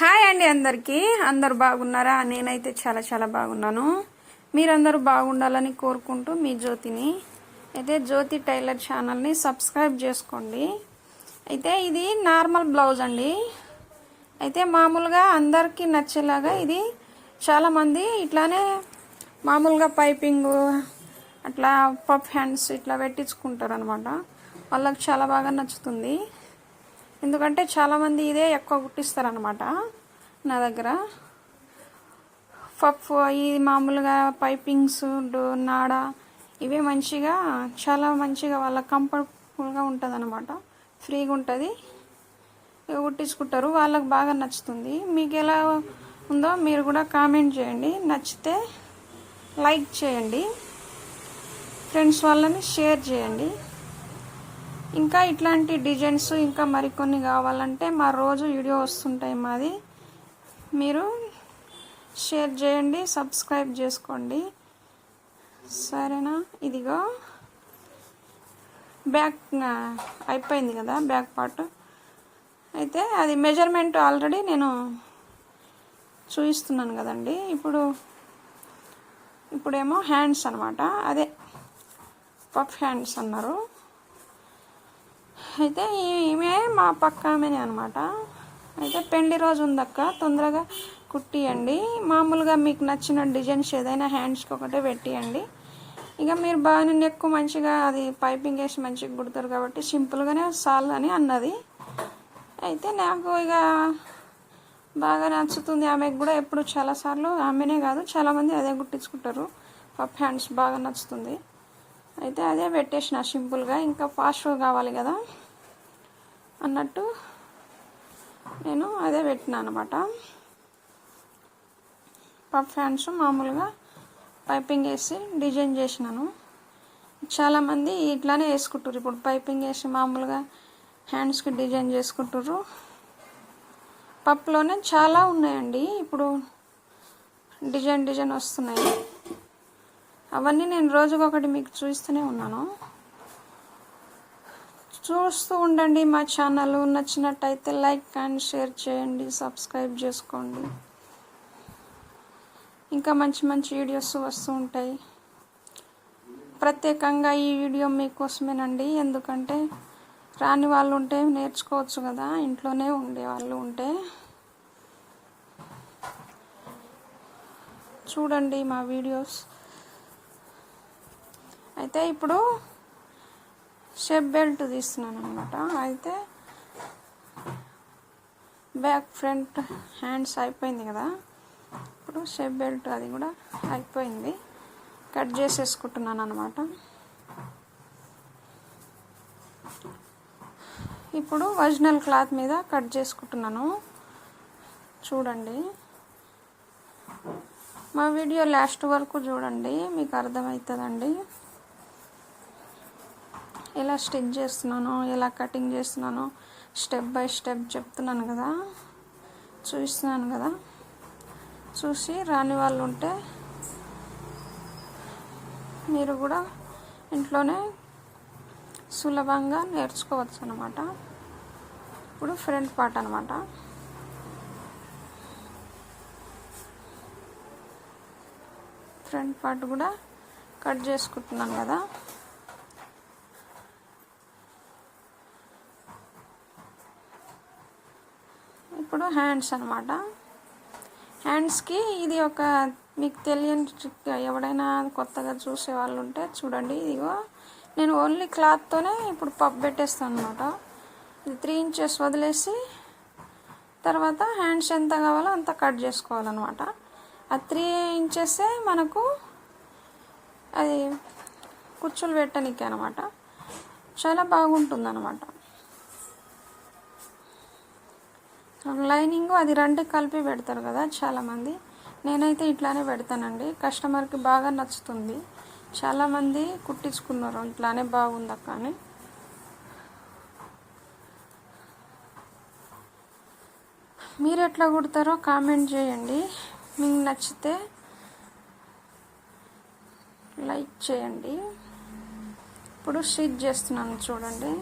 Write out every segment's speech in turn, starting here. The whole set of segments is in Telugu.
హాయ్ అండి అందరికీ. అందరు బాగున్నారా? నేనైతే చాలా చాలా బాగున్నాను. మీరందరూ బాగుండాలని కోరుకుంటూ మీ జ్యోతిని అయితే జ్యోతి టైలర్ ఛానల్ని సబ్స్క్రైబ్ చేసుకోండి. అయితే ఇది నార్మల్ బ్లౌజ్ అండి. అయితే మామూలుగా అందరికీ నచ్చేలాగా ఇది చాలామంది ఇట్లానే మామూలుగా పైపింగ్ అట్లా పఫ్ హ్యాండ్స్ ఇట్లా పెట్టించుకుంటారు అనమాట. వాళ్ళకి చాలా బాగా నచ్చుతుంది. ఎందుకంటే చాలామంది ఇదే ఎక్కువ కుట్టిస్తారనమాట నా దగ్గర. పఫ్ ఇది మామూలుగా పైపింగ్స్ నాడ ఇవే మంచిగా చాలా మంచిగా వాళ్ళ కంఫర్టబుల్గా ఉంటుంది అనమాట. ఫ్రీగా ఉంటుంది, కుట్టించుకుంటారు. వాళ్ళకి బాగా నచ్చుతుంది. మీకు ఎలా ఉందో మీరు కూడా కామెంట్ చేయండి. నచ్చితే లైక్ చేయండి, ఫ్రెండ్స్ వాళ్ళని షేర్ చేయండి. ఇంకా ఇట్లాంటి డిజైన్స్ ఇంకా మరికొన్ని కావాలంటే మా రోజు వీడియో వస్తుంటాయి మాది. మీరు షేర్ చేయండి, సబ్స్క్రైబ్ చేసుకోండి, సరేనా? ఇదిగో బ్యాక్ అయిపోయింది కదా, బ్యాక్ పార్ట్. అయితే అది మెజర్మెంట్ ఆల్రెడీ నేను చూపిస్తున్నాను కదండి. ఇప్పుడేమో హ్యాండ్స్ అనమాట. అదే పఫ్ హ్యాండ్స్ అన్నారు. అయితే ఈమె మా పక్క ఆమెనే అనమాట. అయితే పెళ్లి రోజు ఉందక్క, తొందరగా కుట్టియండి. మామూలుగా మీకు నచ్చిన డిజైన్స్ ఏదైనా హ్యాండ్స్కి ఒకటే పెట్టియండి. ఇక మీరు బాగా నెక్ మంచిగా అది పైపింగ్ వేసి మంచిగా కుడతారు కాబట్టి సింపుల్గానే సాల్ అని అన్నది. అయితే నాకు ఇక బాగా నచ్చుతుంది. ఆమెకు కూడా ఎప్పుడు చాలాసార్లు ఆమెనే కాదు చాలామంది అదే కుట్టించుకుంటారు. పఫ్ హ్యాండ్స్ బాగా నచ్చుతుంది. అయితే అదే పెట్టేసిన సింపుల్గా. ఇంకా ఫాస్ట్గా కావాలి కదా అన్నట్టు నేను అదే పెట్టినా అనమాట. పఫ్ హ్యాండ్స్ మామూలుగా పైపింగ్ వేసి డిజైన్ చేసినాను. చాలామంది ఇట్లానే వేసుకుంటారు. ఇప్పుడు పైపింగ్ వేసి మామూలుగా హ్యాండ్స్కి డిజైన్ చేసుకుంటారు. పఫ్లోనే చాలా ఉన్నాయండి ఇప్పుడు డిజైన్ వస్తున్నాయి. అవన్నీ నేను రోజుకొకటి మీకు చూస్తూనే ఉన్నాను. చూస్తూ ఉండండి మా ఛానల్. నచ్చినట్టయితే లైక్ అండ్ షేర్ చేయండి, సబ్స్క్రైబ్ చేసుకోండి. ఇంకా మంచి మంచి వీడియోస్ వస్తూ ఉంటాయి. ప్రత్యేకంగా ఈ వీడియో మీకోసమేనండి. ఎందుకంటే రాని వాళ్ళు ఉంటే నేర్చుకోవచ్చు కదా, ఇంట్లోనే ఉండే వాళ్ళు ఉంటే. చూడండి మా వీడియోస్. అయితే ఇప్పుడు షేప్ బెల్ట్ తీస్తున్నాను అనమాట. అయితే బ్యాక్ ఫ్రంట్ హ్యాండ్స్ అయిపోయింది కదా. ఇప్పుడు షేప్ బెల్ట్ అది కూడా అయిపోయింది. కట్ చేసేసుకుంటున్నాను అనమాట. ఇప్పుడు ఒరిజినల్ క్లాత్ మీద కట్ చేసుకుంటున్నాను. చూడండి మా వీడియో లాస్ట్ వరకు చూడండి, మీకు అర్థమవుతుందండి. ఎలా స్టిచ్ చేస్తున్నాను, ఎలా కటింగ్ చేస్తున్నాను స్టెప్ బై స్టెప్ చెప్తున్నాను కదా, చూపిస్తున్నాను కదా. చూసి రాని వాళ్ళు ఉంటే మీరు కూడా ఇంట్లోనే సులభంగా నేర్చుకోవచ్చు అన్నమాట. ఇప్పుడు ఫ్రంట్ పార్ట్ అనమాట. ఫ్రంట్ పార్ట్ కూడా కట్ చేసుకుంటున్నాను కదా. ఇప్పుడు హ్యాండ్స్ అనమాట. హ్యాండ్స్కి ఇది ఒక మీకు తెలియని ట్రిక్. ఎవడైనా కొత్తగా చూసే వాళ్ళు ఉంటే చూడండి. ఇదిగో నేను ఓన్లీ క్లాత్తోనే ఇప్పుడు పఫ్ పెట్టేస్తాను అనమాట. ఇది 3 ఇంచెస్ వదిలేసి తర్వాత హ్యాండ్స్ ఎంత కావాలో అంత కట్ చేసుకోవాలన్నమాట. ఆ 3 ఇంచెసే మనకు అది కుచ్చులు పెట్టడానికి అనమాట. చాలా బాగుంటుంది అనమాట. లైనింగ్ అది 2 కలిపి పెడతారు కదా చాలామంది. నేనైతే ఇట్లానే పెడతానండి. కస్టమర్కి బాగా నచ్చుతుంది. చాలామంది కుట్టించుకున్నారు ఇట్లానే బాగుంది అక్క అని. మీరు ఎట్లా కుడతారో కామెంట్ చేయండి. మీకు నచ్చితే లైక్ చేయండి. ఇప్పుడు స్టిచ్ చేస్తున్నాను చూడండి.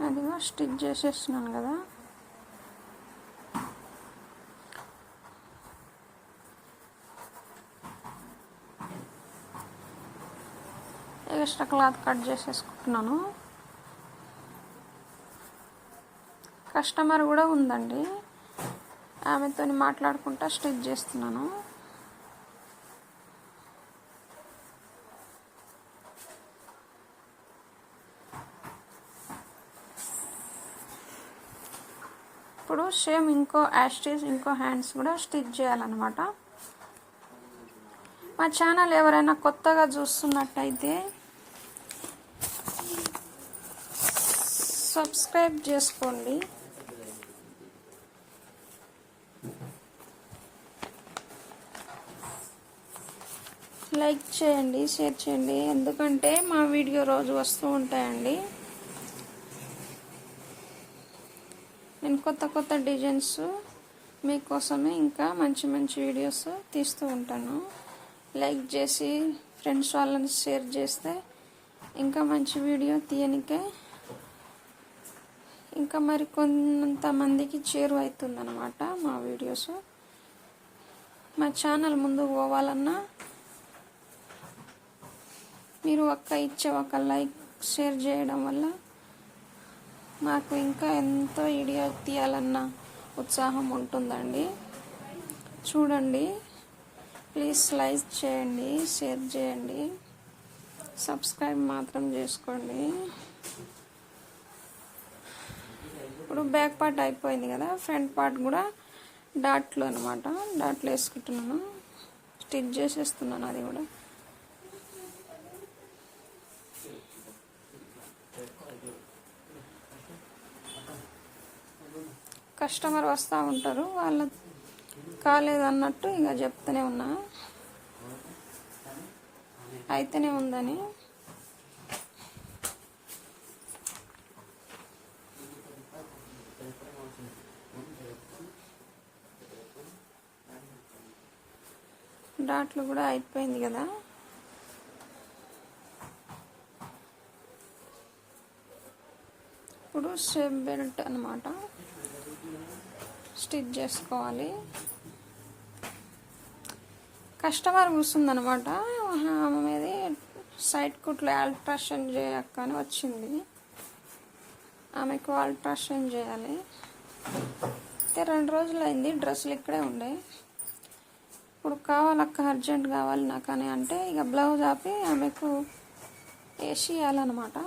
అదిగో స్టిచ్ చేసేస్తున్నాను కదా. ఎక్స్ట్రా క్లాత్ కట్ చేసేసుకుంటున్నాను. కస్టమర్ కూడా ఉందండి, ఆమెతో మాట్లాడుకుంటా స్టిచ్ చేస్తున్నాను. ఇప్పుడు సేమ్ ఇంకో యాస్టీస్ ఇంకో హ్యాండ్స్ కూడా స్టిచ్ చేయాలన్నమాట. మా ఛానల్ ఎవరైనా కొత్తగా చూస్తున్నట్టయితే సబ్స్క్రైబ్ చేసుకోండి. లైక్ చేయండి, షేర్ చేయండి, ఎందుకంటే మా వీడియో రోజు వస్తూ ఉంటాయండి. నేను కొత్త కొత్త డిజైన్స్ మీకోసమే ఇంకా మంచి మంచి వీడియోస్ తీస్తూ ఉంటాను. లైక్ చేసి ఫ్రెండ్స్ వాళ్ళని షేర్ చేస్తే ఇంకా మంచి వీడియో తీయనికే ఇంకా మరి కొంతమందికి చేరువవుతుందన్నమాట మా వీడియోస్. మా ఛానల్ ముందుకు పోవాలన్నా మీరు ఇచ్చే ఒక లైక్ షేర్ చేయడం వల్ల మాకు ఇంకా ఎంతో వీడియో తీయాలన్న ఉత్సాహం ఉంటుందండి. చూడండి, ప్లీజ్ లైక్ చేయండి, షేర్ చేయండి, సబ్స్క్రైబ్ మాత్రం చేసుకోండి. ఇప్పుడు బ్యాక్ పార్ట్ అయిపోయింది కదా, ఫ్రంట్ పార్ట్ కూడా డాట్లు అనమాట. డాట్లు వేసుకుంటున్నాను, స్టిచ్ చేసేస్తున్నాను. అది కూడా కస్టమర్ వస్తూ ఉంటారు, వాళ్ళ కాలేదన్నట్టు ఇక చెప్తూనే ఉన్నా, అయితేనే ఉందని. డాట్లు కూడా అయిపోయింది కదా. ఇప్పుడు షేప్ బెల్ట్ అన్నమాట స్టిచ్ చేసుకోవాలి. కస్టమర్ కూర్చుందనమాట, ఆమెది సైడ్ కుట్లు ఆల్ట్రేషన్ చేయక్క అని వచ్చింది. ఆమెకు ఆల్ట్రేషన్ చేయాలి. అయితే 2 రోజులు అయింది, డ్రెస్సులు ఇక్కడే ఉండే. ఇప్పుడు కావాలక్క, అర్జెంట్ కావాలి నాకు అని అంటే ఇక బ్లౌజ్ ఆపి ఆమెకు వేసి ఇవ్వాలన్నమాట.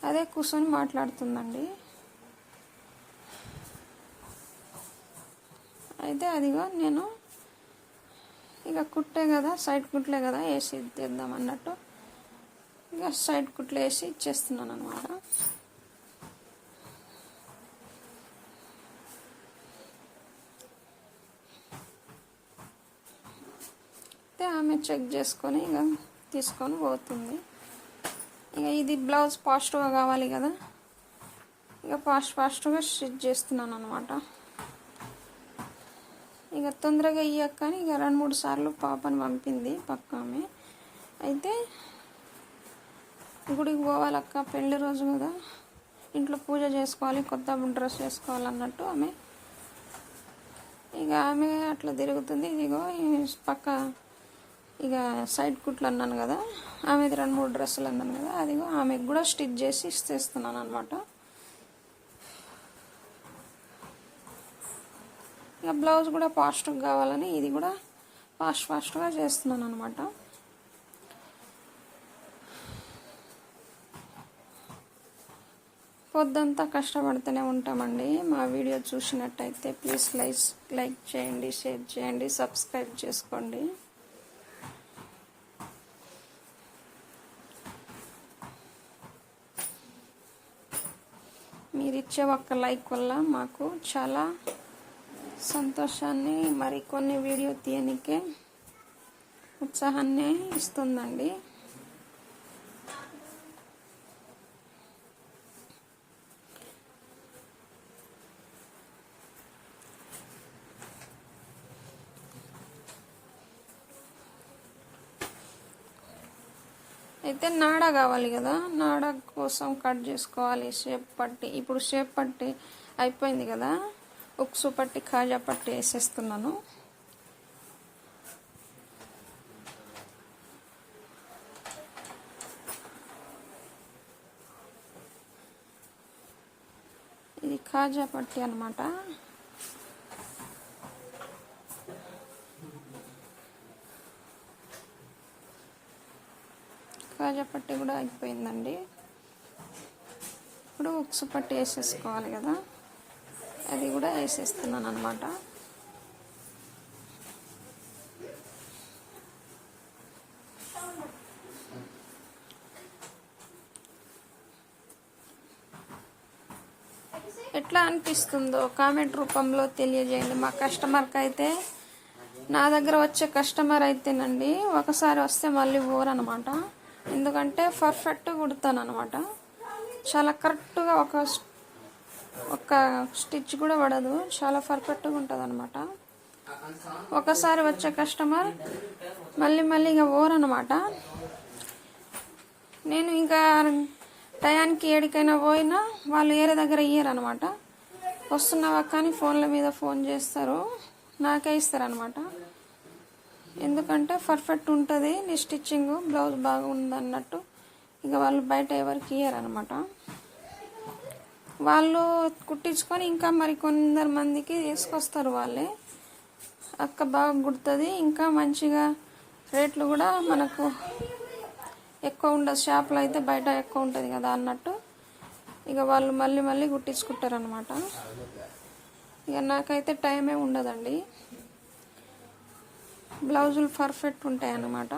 అదే కూర్చొని మాట్లాడుతుందండి. అయితే అదిగో నేను ఇక కుట్టే కదా, సైడ్ కుట్లే కదా, వేసి ఇద్దాం అన్నట్టు ఇక సైడ్ కుట్లు వేసి ఇచ్చేస్తున్నాను అనమాట. అయితే ఆమె చెక్ చేసుకొని ఇక తీసుకొని పోతుంది. ఇక ఇది బ్లౌజ్ ఫాస్ట్గా కావాలి కదా, ఇక ఫాస్ట్గా స్టిచ్ చేస్తున్నాను అనమాట. ఇక తొందరగా ఇయ్యక కానీ ఇక 2-3 సార్లు పాపని పంపింది పక్క ఆమె. అయితే గుడికి పోవాలక్క, పెళ్లి రోజు కదా, ఇంట్లో పూజ చేసుకోవాలి, కొత్త డ్రెస్ వేసుకోవాలన్నట్టు ఆమె అట్లా తిరుగుతుంది. ఇదిగో పక్క ఇక సైడ్ కుట్లు అన్నాను కదా, ఆమెది 2-3 డ్రెస్సులు అన్నాను కదా, అదిగో ఆమెకు కూడా స్టిచ్ చేసి ఇచ్చేస్తున్నాను అనమాట. ఇక బ్లౌజ్ కూడా ఫాస్ట్గా కావాలని ఇది కూడా ఫాస్ట్గా చేస్తున్నాను అనమాట. పొద్దంతా కష్టపడుతూనే ఉంటామండి. మా వీడియో చూసినట్టయితే ప్లీజ్ లైక్ చేయండి, షేర్ చేయండి, సబ్స్క్రైబ్ చేసుకోండి. మీరు ఇచ్చే ఒక్క లైక్ వల్ల మాకు చాలా సంతోషాన్ని, మరికొన్ని వీడియో తీయనికే ఉత్సాహాన్ని ఇస్తుందండి. అయితే నాడ కావాలి కదా, నాడ కోసం కట్ చేసుకోవాలి షేప్ పట్టి. ఇప్పుడు షేప్ పట్టి అయిపోయింది కదా, ఉక్సు పట్టి కాజా పట్టి వేసేస్తున్నాను. ఇది కాజా పట్టి అన్నమాట. కాజా పట్టి కూడా అయిపోయిందండి. ఇప్పుడు ఉక్సు పట్టి వేసేసుకోవాలి కదా, అది కూడా వేసేస్తున్నాను అన్నమాట. ఎట్లా అనిపిస్తుందో కామెంట్ రూపంలో తెలియజేయండి. మా కస్టమర్కి అయితే, నా దగ్గర వచ్చే కస్టమర్ అయితేనండి ఒకసారి వస్తే మళ్ళీ పోరనమాట. ఎందుకంటే పర్ఫెక్ట్గా కుడతాను అనమాట. చాలా కరెక్ట్గా ఒక స్టిచ్ కూడా పడదు, చాలా పర్ఫెక్ట్గా ఉంటుంది అనమాట. ఒకసారి వచ్చే కస్టమర్ మళ్ళీ ఇక పోరనమాట. నేను ఇంకా టయానికి ఏడికైనా పోయినా వాళ్ళు ఏరే దగ్గర ఇయ్యరు అనమాట. వస్తున్నావా కానీ ఫోన్ల మీద ఫోన్ చేస్తారు, నాకే ఇస్తారనమాట. ఎందుకంటే పర్ఫెక్ట్ ఉంటుంది నీ స్టిచ్చింగ్, బ్లౌజ్ బాగుంది అన్నట్టు. ఇక వాళ్ళు బయట ఎవరికి ఇయ్యరు అనమాట. వాళ్ళు కుట్టించుకొని ఇంకా మరి కొందరు మందికి తీసుకొస్తారు వాళ్ళే. అక్క బాగా కుడుతుంది, ఇంకా మంచిగా రేట్లు కూడా మనకు ఎక్కువ ఉండదు, షాప్లో అయితే బయట ఎక్కువ ఉంటుంది కదా అన్నట్టు. ఇక వాళ్ళు మళ్ళీ కుట్టించుకుంటారు అనమాట. ఇక నాకైతే టైమే ఉండదండి. బ్లౌజులు పర్ఫెక్ట్ ఉంటాయి అన్నమాట.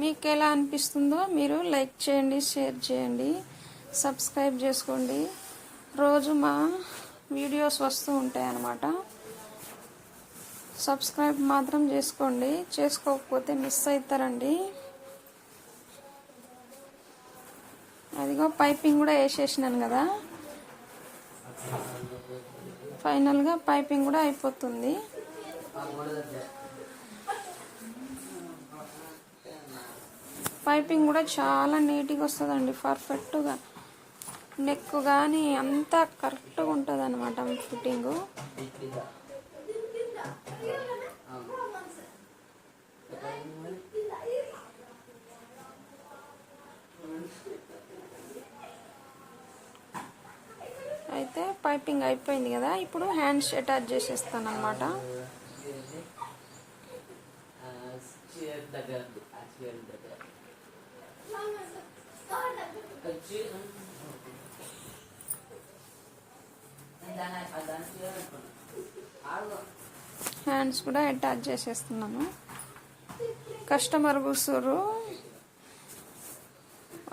మీకు ఎలా అనిపిస్తుందో మీరు లైక్ చేయండి, షేర్ చేయండి, సబ్స్క్రైబ్ చేసుకోండి. రోజు మా వీడియోస్ వస్తూ ఉంటాయి అన్నమాట. సబ్స్క్రైబ్ మాత్రం చేసుకోండి, చేసుకోకపోతే మిస్ అవుతారండి. అదిగో పైపింగ్ కూడా వేసేసినాను కదా, ఫైనల్గా పైపింగ్ కూడా అయిపోతుంది. పైపింగ్ కూడా చాలా నీట్గా వస్తుందండి, పర్ఫెక్ట్గా. నెక్ కానీ అంతా కరెక్ట్గా ఉంటుంది అనమాట ఫిట్టింగు. అయితే పైపింగ్ అయిపోయింది కదా, ఇప్పుడు హ్యాండ్స్ అటాచ్ చేసేస్తాను అనమాట. హ్యాండ్స్ కూడా అటాచ్ చేసేస్తున్నాను. కస్టమర్ కూర్చోరు,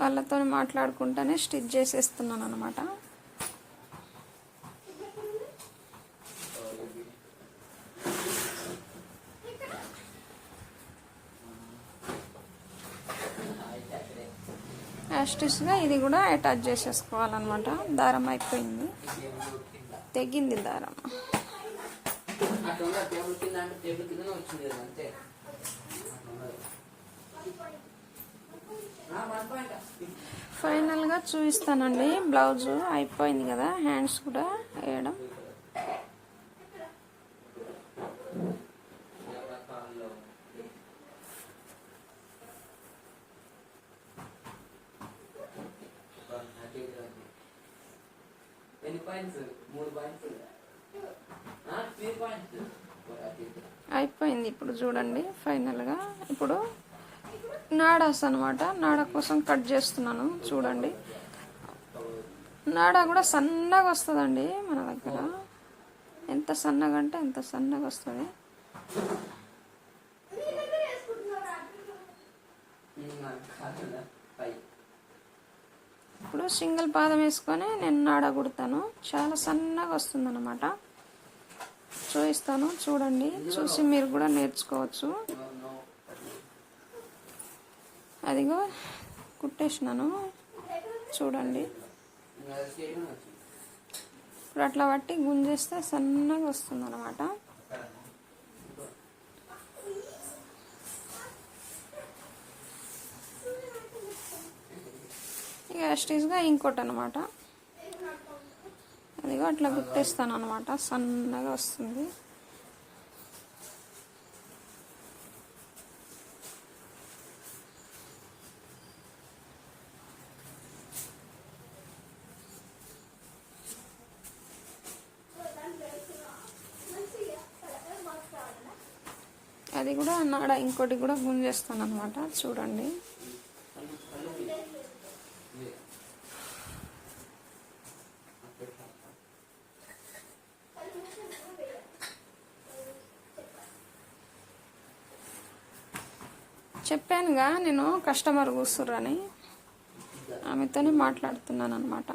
వాళ్ళతో మాట్లాడుకుంటూనే స్టిచ్ చేసేస్తున్నాను అనమాట. యాస్టిస్గా ఇది కూడా అటాచ్ చేసేసుకోవాలన్నమాట. దారం అయిపోయింది, తెగింది దారం. ఫైనల్గా చూపిస్తానండి. బ్లౌజు అయిపోయింది కదా, హ్యాండ్స్ కూడా వేయడం. అయిపోయింది. ఇప్పుడు చూడండి ఫైనల్గా. ఇప్పుడు నాడాస్ అనమాట, నాడ కోసం కట్ చేస్తున్నాను. చూడండి, నాడ కూడా సన్నగా వస్తుందండి మన దగ్గర. ఎంత సన్నగా అంటే అంత సన్నగా వస్తుంది. ఇప్పుడు సింగిల్ పాదం వేసుకొని నేను నాడ కుడతాను. చాలా సన్నగా వస్తుంది అన్నమాట. చూపిస్తాను, చూడండి. చూసి మీరు కూడా నేర్చుకోవచ్చు. అదిగో కుట్టేసినాను, చూడండి. ఇప్పుడు అట్లా పట్టి గుంజేస్తే సన్నగా వస్తుంది అన్నమాట. యాస్టీస్గా ఇంకోటి అనమాట. అదిగో అట్లా గుట్టేస్తాను అనమాట, సన్నగా వస్తుంది. అది కూడా నాడ ఇంకోటి కూడా గుంజేస్తాను అనమాట. చూడండి, చెప్పానుగా నేను కస్టమర్ కూర్చుర్రని, ఆమెతోనే మాట్లాడుతున్నాను అనమాట.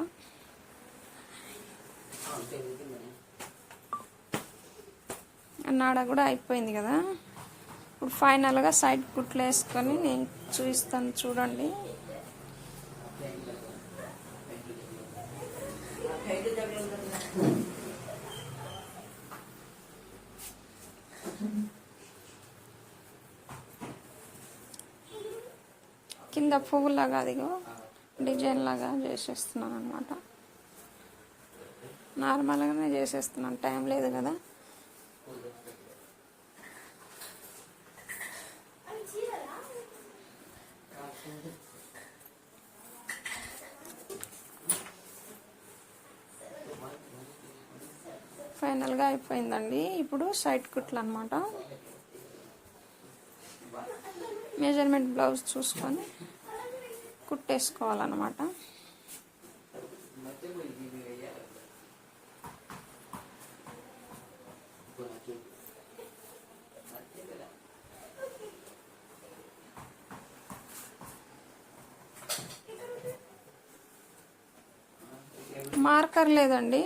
నాడ కూడా అయిపోయింది కదా. ఇప్పుడు ఫైనల్గా సైడ్ కుట్లు వేసుకొని నేను చూపిస్తాను, చూడండి. కింద పువ్వులాగా అదిగో డిజైన్ లాగా చేసేస్తున్నాను అనమాట. నార్మల్గానే చేసేస్తున్నాను, టైం లేదు కదా. ఫైనల్గా అయిపోయిందండి. ఇప్పుడు సైడ్ కుట్లు అనమాట. మెజర్మెంట్ బ్లౌజ్ చూసుకొని కుట్టేసుకోవాలన్నమాట. మార్కర్ లేదండి.